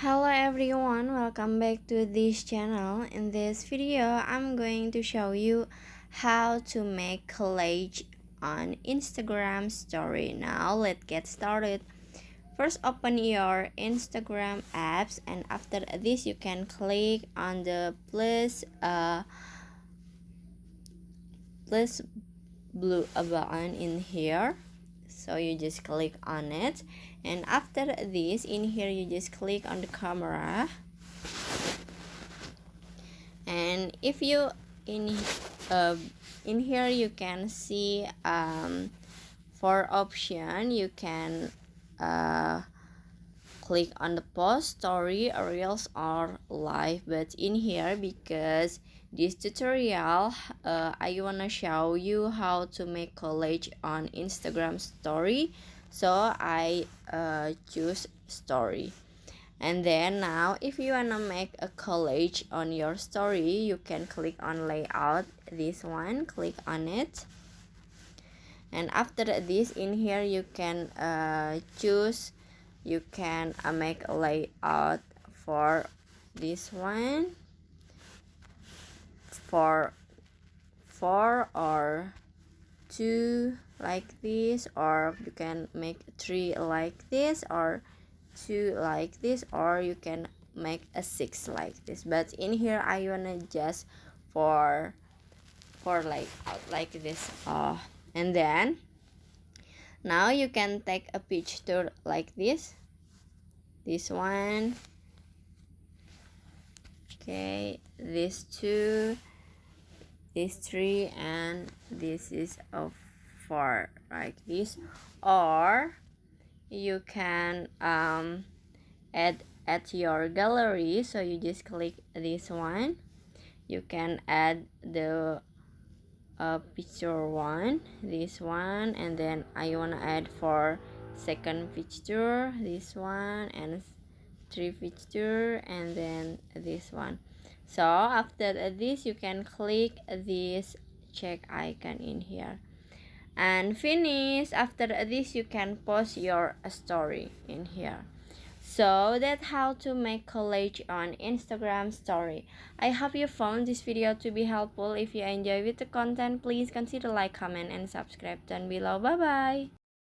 Hello everyone, welcome back to this channel. In this video, I'm going to show you how to make collage on Instagram story. Now let's get started. First, open your Instagram apps, and after this you can click on the plus blue button in here. So you just click on it, and after this in here you just click on the camera, and if you in here you can see for option you can click on the post, story, reels, or live. But in here, because this tutorial I wanna show you how to make collage on Instagram story, so I choose story. And then now if you wanna make a collage on your story, you can click on layout, this one, click on it, and after this in here you can choose, you can make a layout for this one, for 4 or 2 like this, or you can make 3 like this, or 2 like this, or you can make a 6 like this. But in here I wanna just for layout like this. And then now you can take a picture like this one, okay, this 2, this 3, and this is a 4 like this. Or you can add your gallery, so you just click this one, you can add the picture one, this one, and then I wanna add for second picture, this one, and 3 picture, and then this one. So after this you can click this check icon in here and finish. After this you can post your story in here. So that's how to make collage on Instagram story. I hope you found this video to be helpful. If you enjoy with the content, please consider like, comment, and subscribe down below. Bye bye.